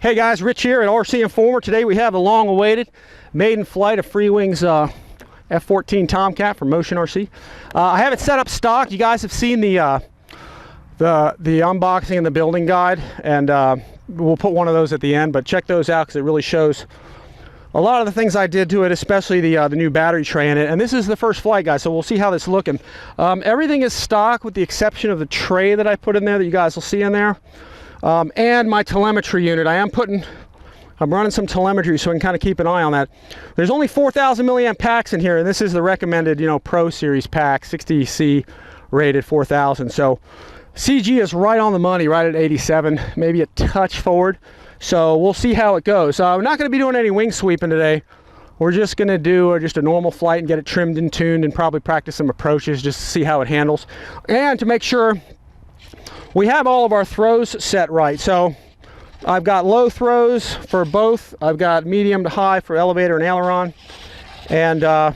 Hey guys, Rich here at RCINFORMER. Today we have the long-awaited maiden flight of Freewing's F-14 Tomcat from Motion RC. I have it set up stock. You guys have seen the unboxing and the building guide, and we'll put one of those at the end. But check those out because it really shows a lot of the things I did to it, especially the new battery tray in it. And this is the first flight, guys, so we'll see how this is looking. Everything is stock with the exception of the tray that I put in there that you guys will see in there. And my telemetry unit. I'm running some telemetry so I can kind of keep an eye on that. There's only 4,000 milliamp packs in here, and this is the recommended, Pro Series pack, 60C rated 4,000. So CG is right on the money, right at 87, maybe a touch forward. So we'll see how it goes. We're not going to be doing any wing sweeping today. We're just going to do just a normal flight and get it trimmed and tuned and probably practice some approaches just to see how it handles. And to make sure we have all of our throws set right. So I've got low throws for both. I've got medium to high for elevator and aileron. And I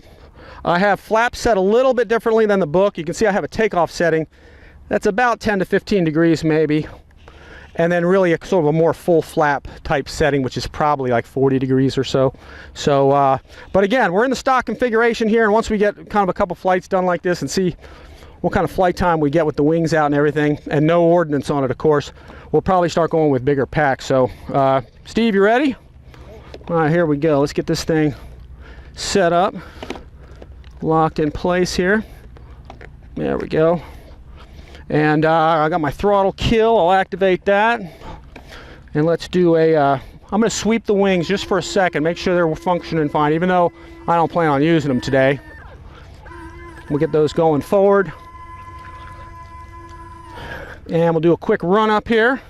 have flaps set a little bit differently than the book. You can see I have a takeoff setting that's about 10 to 15 degrees maybe. And then really a sort of a more full flap type setting, which is probably like 40 degrees or so. So, but again, we're in the stock configuration here. And once we get kind of a couple flights done like this and see what kind of flight time we get with the wings out and everything, and no ordnance on it, of course, we'll probably start going with bigger packs. So, Steve, you ready? All right, here we go. Let's get this thing set up, locked in place here. There we go. And I got my throttle kill. I'll activate that. And let's do I'm going to sweep the wings just for a second, make sure they're functioning fine, even though I don't plan on using them today. We'll get those going forward. And we'll do a quick run up here.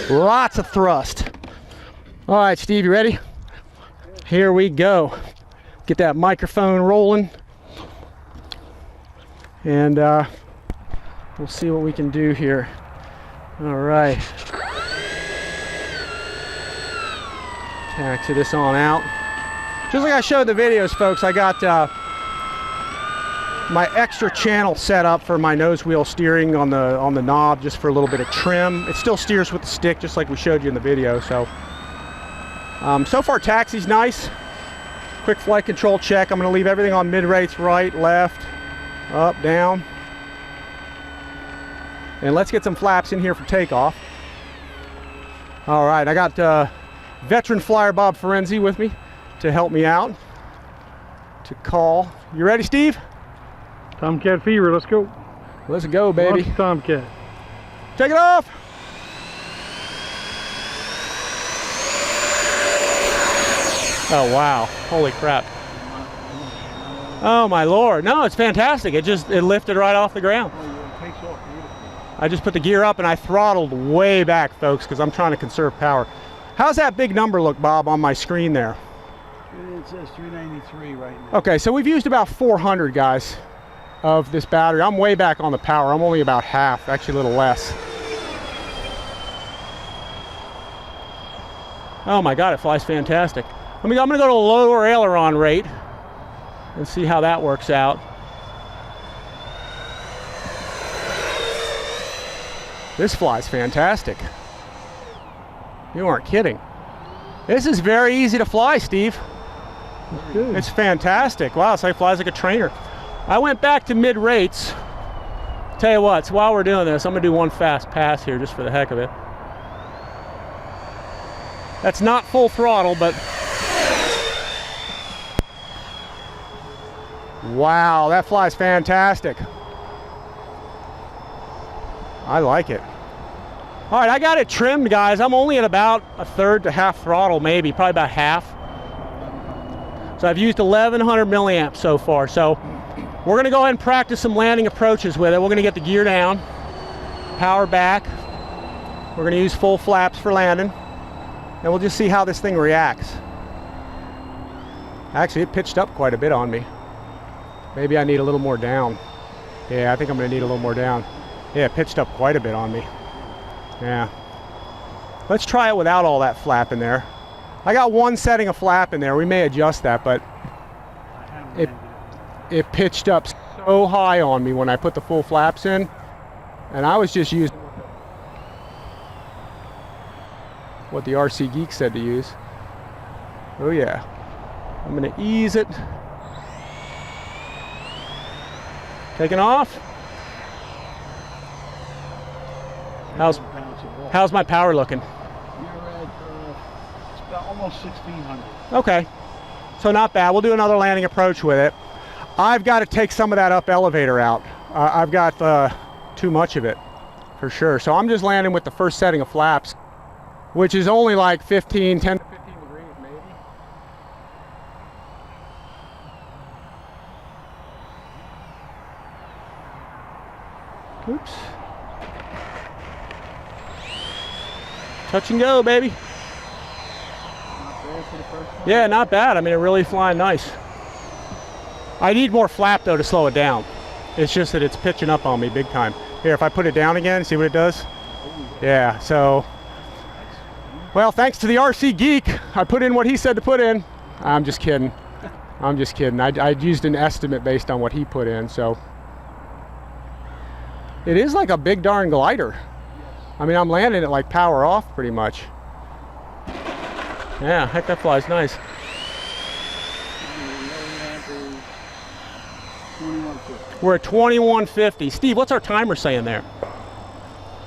Lots of thrust. All right, Steve, you ready? Here we go. Get that microphone rolling. And we'll see what we can do here. All right. Taxi this on out. Just like I showed the videos, folks, I got my extra channel set up for my nose wheel steering on the knob, just for a little bit of trim. It still steers with the stick, just like we showed you in the video. So, so far taxi's nice. Quick flight control check. I'm going to leave everything on mid rates, right, left, up, down. And let's get some flaps in here for takeoff. All right, I got veteran flyer Bob Ferenzi with me to help me out to call. You ready, Steve? Tomcat fever, let's go. Let's go, baby. Tomcat. Take it off. Oh, wow. Holy crap. Oh, my Lord. No, it's fantastic. It lifted right off the ground. I just put the gear up and I throttled way back, folks, because I'm trying to conserve power. How's that big number look, Bob, on my screen there? It says 393 right now. Okay, so we've used about 400, guys, of this battery. I'm way back on the power. I'm only about half, actually a little less. Oh my God, it flies fantastic. I'm gonna go to a lower aileron rate and see how that works out. This flies fantastic. You aren't kidding. This is very easy to fly, Steve. Good. It's fantastic. Wow, it's like flies like a trainer. I went back to mid rates. Tell you what, so while we're doing this, I'm gonna do one fast pass here just for the heck of it. That's not full throttle, but wow, that flies fantastic. I like it. All right, I got it trimmed, guys. I'm only at about a third to half throttle, maybe, probably about half. So I've used 1100 milliamps so far. So we're gonna go ahead and practice some landing approaches with it. We're gonna get the gear down, power back. We're gonna use full flaps for landing, and we'll just see how this thing reacts. Actually, it pitched up quite a bit on me. Maybe I need a little more down. Yeah, I think I'm gonna need a little more down. Yeah, it pitched up quite a bit on me. Yeah. Let's try it without all that flap in there. I got one setting of flap in there. We may adjust that, but it pitched up so high on me when I put the full flaps in, and I was just using what the RC Geek said to use. Oh yeah. I'm gonna ease it. Taking off. How's my power looking? You're at it's about almost 1600. Okay, so not bad. We'll do another landing approach with it. I've got to take some of that up elevator out. I've got too much of it, for sure. So I'm just landing with the first setting of flaps, which is only like 10 to 15 degrees maybe. Oops. Touch and go, baby. Not bad for the first one. Yeah, not bad. I mean, it really flying nice. I need more flap though to slow it down. It's just that it's pitching up on me big time. Here, if I put it down again, see what it does? Yeah, so, well, thanks to the RC Geek, I put in what he said to put in. I'm just kidding. I'm just kidding. I used an estimate based on what he put in, so. It is like a big darn glider. I mean, I'm landing it like power off pretty much. Yeah, heck, that flies nice. 2150. We're at 2150. Steve, what's our timer saying there?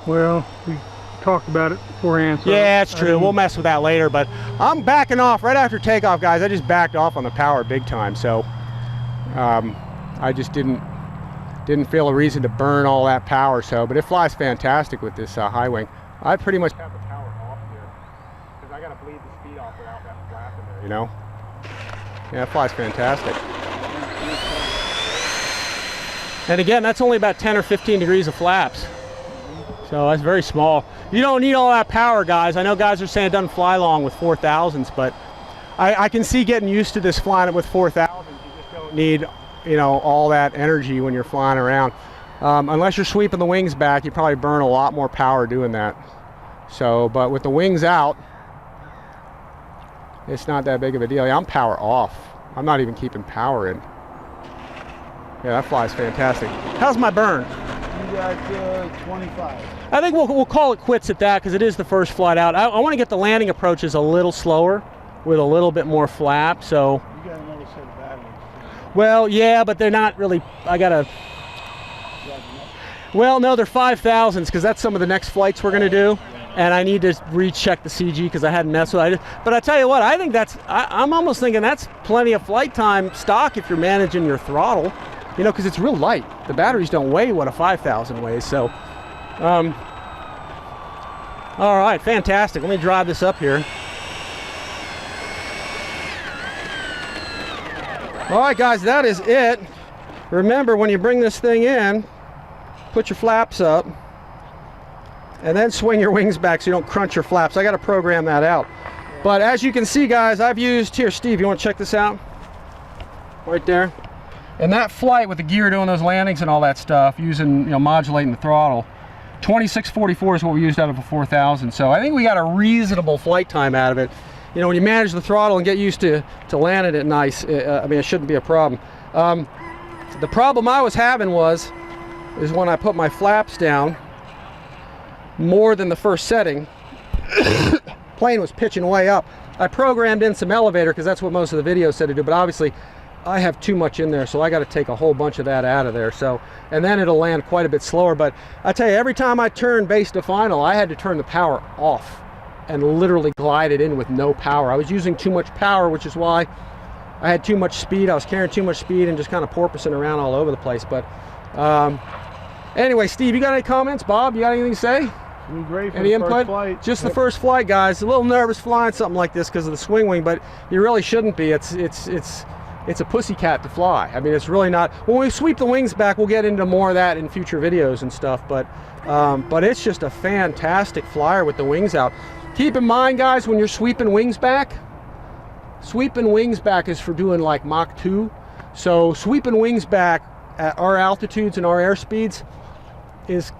Well, we talked about it beforehand. So Yeah, it's true. We'll mess with that later, but I'm backing off right after takeoff, guys. I just backed off on the power big time, so I just didn't feel a reason to burn all that power. So, but it flies fantastic with this high wing. I pretty much have the power off here because I got to bleed the speed off without that flap in there, you know? Yeah, it flies fantastic. And again, that's only about 10 or 15 degrees of flaps. So that's very small. You don't need all that power, guys. I know guys are saying it doesn't fly long with 4000s, but I can see getting used to this flying it with 4000s. You just don't need, you know, all that energy when you're flying around. Unless you're sweeping the wings back, you probably burn a lot more power doing that. So, but with the wings out, it's not that big of a deal. Yeah, I'm power off. I'm not even keeping power in. Yeah, that flies fantastic. How's my burn? You got 25. I think we'll call it quits at that because it is the first flight out. I want to get the landing approaches a little slower with a little bit more flap. So. You got another set of batteries. Well, yeah, but they're not really. I gotta. Well, no, they're 5000s because that's some of the next flights we're gonna do, and I need to recheck the CG because I hadn't messed with it. But I tell you what, I think that's. I'm almost thinking that's plenty of flight time stock if you're managing your throttle. You know, because it's real light. The batteries don't weigh what a 5000 weighs. So, all right, fantastic. Let me drive this up here. All right, guys, that is it. Remember, when you bring this thing in, put your flaps up, and then swing your wings back so you don't crunch your flaps. I got to program that out. But as you can see, guys, I've used here. Steve, you want to check this out? Right there. And that flight with the gear doing those landings and all that stuff, using, you know, modulating the throttle, 2644 is what we used out of a 4000. So I think we got a reasonable flight time out of it. You know, when you manage the throttle and get used to landing it nice, I mean, it shouldn't be a problem. The problem I was having is when I put my flaps down more than the first setting, plane was pitching way up. I programmed in some elevator because that's what most of the video said to do, but obviously I have too much in there, so I got to take a whole bunch of that out of there. So, and then it'll land quite a bit slower. But I tell you, every time I turned base to final, I had to turn the power off and literally glide it in with no power. I was using too much power, which is why I had too much speed. I was carrying too much speed and just kind of porpoising around all over the place. But anyway, Steve, you got any comments? Bob, you got anything to say? Great for any the input? first flight. Just the first flight, guys. A little nervous flying something like this because of the swing wing, but you really shouldn't be. It's a pussycat to fly. I mean, it's really not. When we sweep the wings back, we'll get into more of that in future videos and stuff, but it's just a fantastic flyer with the wings out. Keep in mind, guys, when you're sweeping wings back is for doing like Mach 2. So sweeping wings back at our altitudes and our airspeeds is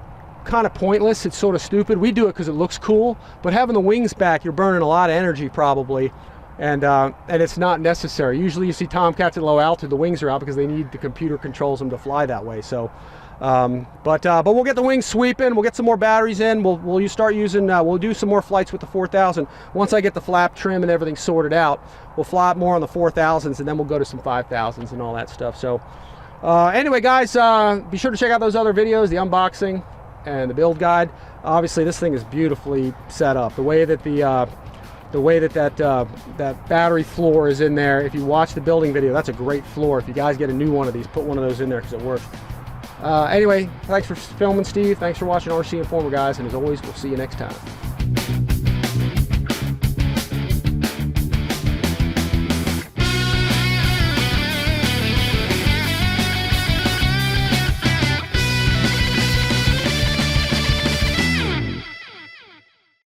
kind of pointless. It's sort of stupid. We do it because it looks cool, but having the wings back, you're burning a lot of energy probably. and it's not necessary. Usually you see Tomcats at low altitude, the wings are out because they need the computer controls them to fly that way. So, but we'll get the wings sweeping. We'll get some more batteries in. We'll start using. We'll do some more flights with the 4000. Once I get the flap trim and everything sorted out, we'll fly it more on the 4000s, and then we'll go to some 5000s and all that stuff. So, anyway, guys, be sure to check out those other videos, the unboxing and the build guide. Obviously, this thing is beautifully set up. The way that that battery floor is in there. If you watch the building video, that's a great floor. If you guys get a new one of these, put one of those in there because it works. Anyway, thanks for filming, Steve. Thanks for watching RC Informer, guys, and as always, we'll see you next time.